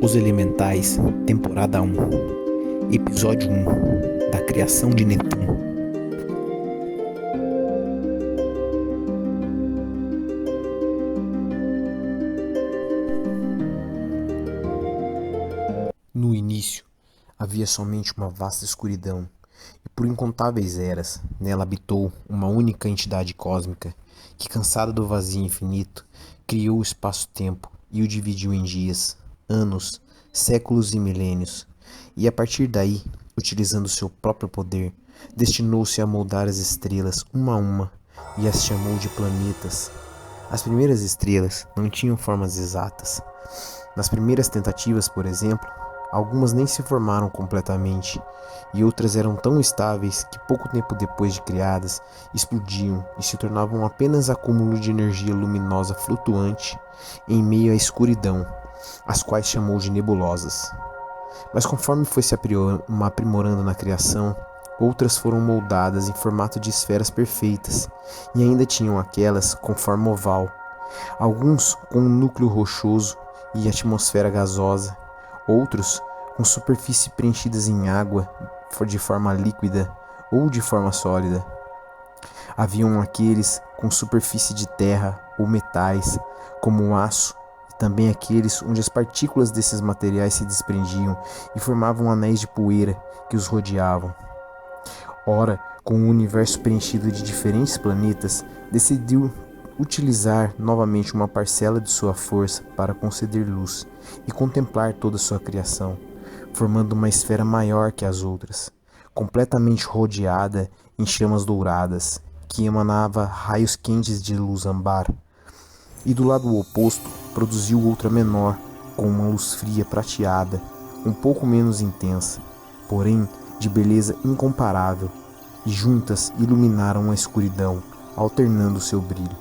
Os Elementais, temporada 1, episódio 1, da criação de Netuno. No início, havia somente uma vasta escuridão, e por incontáveis eras, nela habitou uma única entidade cósmica, que, cansada do vazio infinito, criou o espaço-tempo e o dividiu em dias, anos, séculos e milênios, e a partir daí, utilizando seu próprio poder, destinou-se a moldar as estrelas uma a uma e as chamou de planetas. As primeiras estrelas não tinham formas exatas. Nas primeiras tentativas, por exemplo, algumas nem se formaram completamente, e outras eram tão estáveis que pouco tempo depois de criadas, explodiam e se tornavam apenas acúmulo de energia luminosa flutuante em meio à escuridão, as quais chamou de nebulosas. Mas conforme foi se aprimorando na criação, outras foram moldadas em formato de esferas perfeitas, e ainda tinham aquelas com forma oval, alguns com um núcleo rochoso e atmosfera gasosa, outros com superfície preenchidas em água de forma líquida ou de forma sólida. Haviam aqueles com superfície de terra ou metais, como o aço, e também aqueles onde as partículas desses materiais se desprendiam e formavam anéis de poeira que os rodeavam. Ora, com o universo preenchido de diferentes planetas, decidiu utilizar novamente uma parcela de sua força para conceder luz e contemplar toda sua criação, formando uma esfera maior que as outras, completamente rodeada em chamas douradas, que emanava raios quentes de luz âmbar. E do lado oposto, produziu outra menor, com uma luz fria prateada, um pouco menos intensa, porém de beleza incomparável, e juntas iluminaram a escuridão, alternando seu brilho,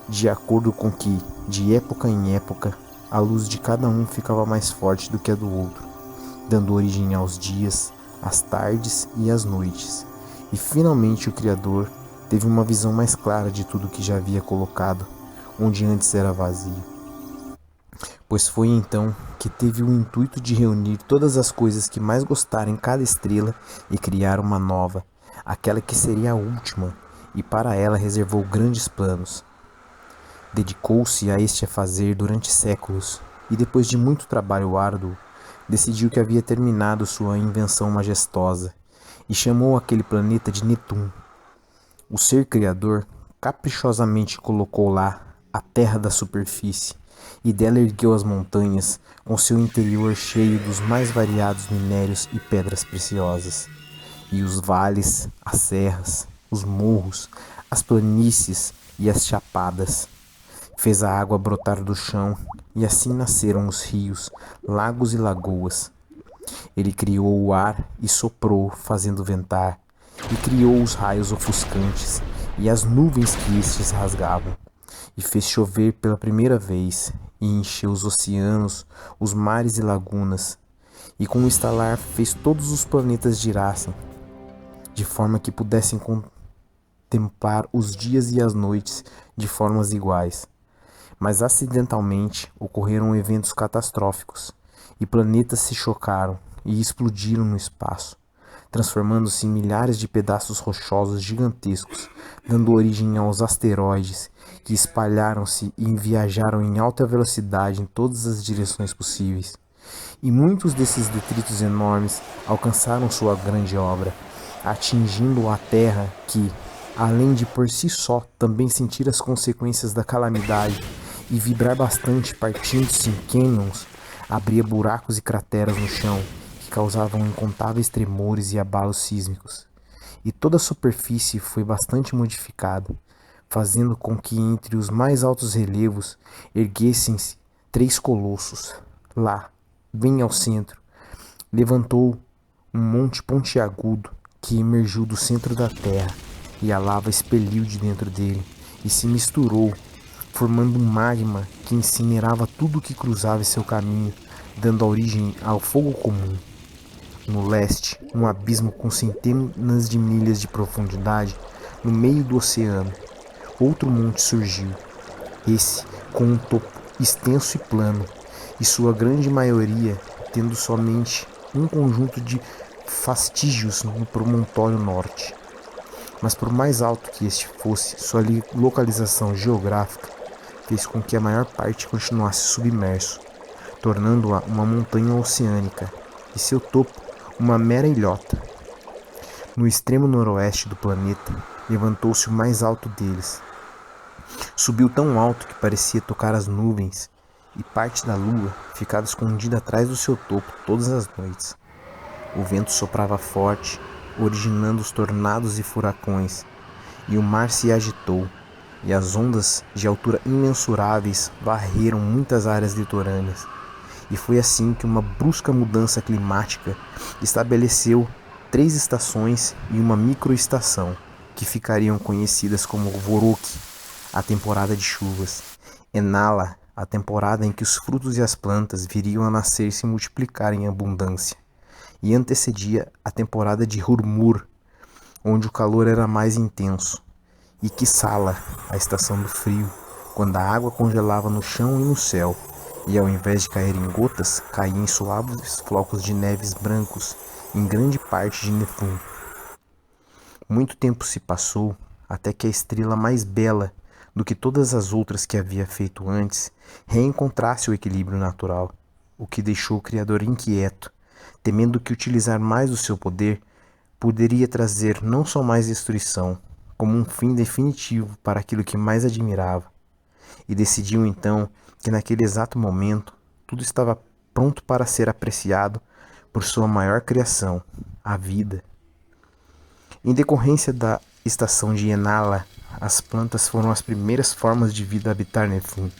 de acordo com que, de época em época, a luz de cada um ficava mais forte do que a do outro, dando origem aos dias, às tardes e às noites. E finalmente o Criador teve uma visão mais clara de tudo que já havia colocado, onde antes era vazio. Pois foi então que teve o intuito de reunir todas as coisas que mais gostara em cada estrela e criar uma nova, aquela que seria a última, e para ela reservou grandes planos. Dedicou-se a este fazer durante séculos, e depois de muito trabalho árduo, decidiu que havia terminado sua invenção majestosa, e chamou aquele planeta de Netuno. O ser criador caprichosamente colocou lá a terra da superfície, e dela ergueu as montanhas, com seu interior cheio dos mais variados minérios e pedras preciosas, e os vales, as serras, os morros, as planícies e as chapadas. Fez a água brotar do chão, e assim nasceram os rios, lagos e lagoas. Ele criou o ar e soprou, fazendo ventar, e criou os raios ofuscantes e as nuvens que estes rasgavam, e fez chover pela primeira vez, e encheu os oceanos, os mares e lagunas, e com um estalar fez todos os planetas girassem, de forma que pudessem contemplar os dias e as noites de formas iguais. Mas acidentalmente ocorreram eventos catastróficos, e planetas se chocaram e explodiram no espaço, transformando-se em milhares de pedaços rochosos gigantescos, dando origem aos asteroides, que espalharam-se e viajaram em alta velocidade em todas as direções possíveis. E muitos desses detritos enormes alcançaram sua grande obra, atingindo a Terra que, além de por si só também sentir as consequências da calamidade e vibrar bastante partindo-se em cânions, abria buracos e crateras no chão que causavam incontáveis tremores e abalos sísmicos. E toda a superfície foi bastante modificada, fazendo com que entre os mais altos relevos erguessem-se 3 colossos. Lá, bem ao centro, levantou um monte pontiagudo que emergiu do centro da terra, e a lava expeliu de dentro dele e se misturou, formando um magma que incinerava tudo o que cruzava seu caminho, dando origem ao fogo comum. No leste, um abismo com centenas de milhas de profundidade, no meio do oceano, outro monte surgiu, esse com um topo extenso e plano, e sua grande maioria tendo somente um conjunto de fastígios no promontório norte. Mas por mais alto que este fosse, sua localização geográfica fez com que a maior parte continuasse submerso, tornando-a uma montanha oceânica e seu topo uma mera ilhota. No extremo noroeste do planeta, levantou-se o mais alto deles. Subiu tão alto que parecia tocar as nuvens, e parte da lua ficava escondida atrás do seu topo todas as noites. O vento soprava forte, originando os tornados e furacões, e o mar se agitou, e as ondas de altura imensuráveis varreram muitas áreas litorâneas. E foi assim que uma brusca mudança climática estabeleceu 3 estações e uma microestação, que ficariam conhecidas como Voroki, a temporada de chuvas, Enala, a temporada em que os frutos e as plantas viriam a nascer e se multiplicar em abundância, e antecedia a temporada de Hurmur, onde o calor era mais intenso, e Kissala, a estação do frio, quando a água congelava no chão e no céu, e ao invés de cair em gotas, caía em suaves flocos de neves brancos em grande parte de Nefum. Muito tempo se passou até que a estrela mais bela do que todas as outras que havia feito antes reencontrasse o equilíbrio natural, o que deixou o Criador inquieto, temendo que utilizar mais do seu poder poderia trazer não só mais destruição, como um fim definitivo para aquilo que mais admirava. E decidiu então que naquele exato momento tudo estava pronto para ser apreciado por sua maior criação, a vida. Em decorrência da estação de Enala, as plantas foram as primeiras formas de vida a habitar Nefum,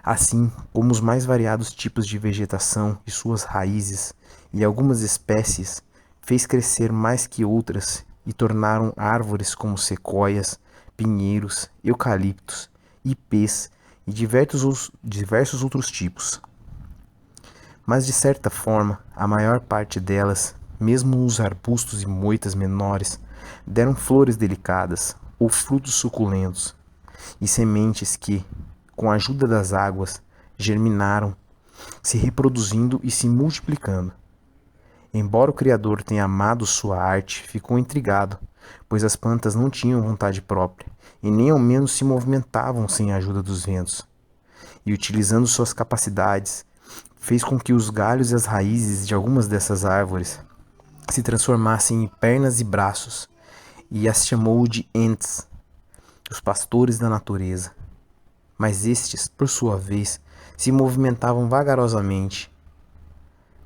assim como os mais variados tipos de vegetação e suas raízes, e algumas espécies fez crescer mais que outras e tornaram árvores como sequoias, pinheiros, eucaliptos, ipês e diversos outros tipos. Mas de certa forma, a maior parte delas, mesmo os arbustos e moitas menores, deram flores delicadas ou frutos suculentos, e sementes que, com a ajuda das águas, germinaram, se reproduzindo e se multiplicando. Embora o Criador tenha amado sua arte, ficou intrigado, pois as plantas não tinham vontade própria, e nem ao menos se movimentavam sem a ajuda dos ventos. E utilizando suas capacidades, fez com que os galhos e as raízes de algumas dessas árvores se transformassem em pernas e braços, e as chamou de Ents, os pastores da natureza. Mas estes, por sua vez, se movimentavam vagarosamente,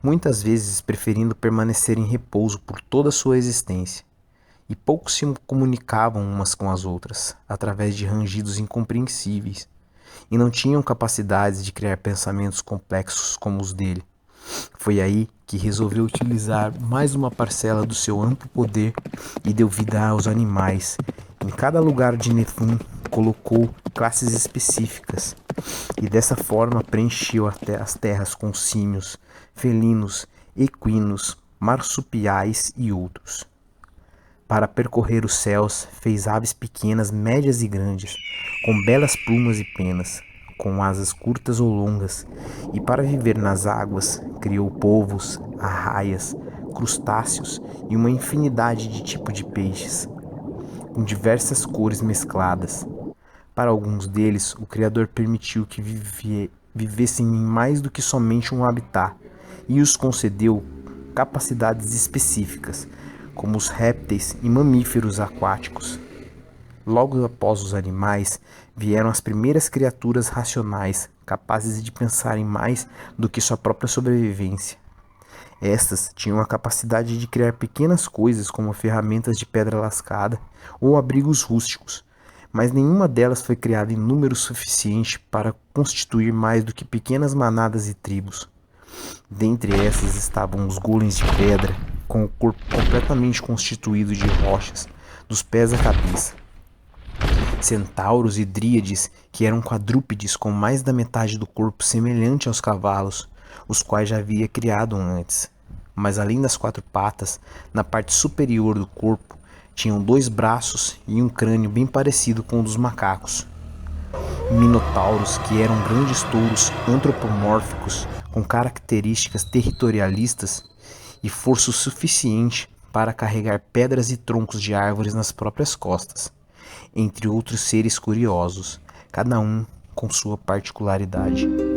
muitas vezes preferindo permanecer em repouso por toda a sua existência, e pouco se comunicavam umas com as outras, através de rangidos incompreensíveis, e não tinham capacidades de criar pensamentos complexos como os dele. Foi aí que resolveu utilizar mais uma parcela do seu amplo poder e deu vida aos animais. Em cada lugar de Nefum colocou classes específicas, e dessa forma preencheu até as terras com símios, felinos, equinos, marsupiais e outros. Para percorrer os céus, fez aves pequenas, médias e grandes, com belas plumas e penas, com asas curtas ou longas, e para viver nas águas, criou polvos, arraias, crustáceos e uma infinidade de tipos de peixes, com diversas cores mescladas. Para alguns deles, o Criador permitiu que vivessem em mais do que somente um habitat, e os concedeu capacidades específicas, como os répteis e mamíferos aquáticos. Logo após os animais, vieram as primeiras criaturas racionais, capazes de pensar em mais do que sua própria sobrevivência. Estas tinham a capacidade de criar pequenas coisas como ferramentas de pedra lascada ou abrigos rústicos, mas nenhuma delas foi criada em número suficiente para constituir mais do que pequenas manadas e tribos. Dentre essas estavam os golems de pedra, com o corpo completamente constituído de rochas, dos pés à cabeça. Centauros e dríades, que eram quadrúpedes com mais da metade do corpo semelhante aos cavalos, os quais já havia criado antes. Mas além das 4 patas, na parte superior do corpo, tinham 2 braços e um crânio bem parecido com o dos macacos. Minotauros, que eram grandes touros antropomórficos com características territorialistas e força suficiente para carregar pedras e troncos de árvores nas próprias costas, entre outros seres curiosos, cada um com sua particularidade.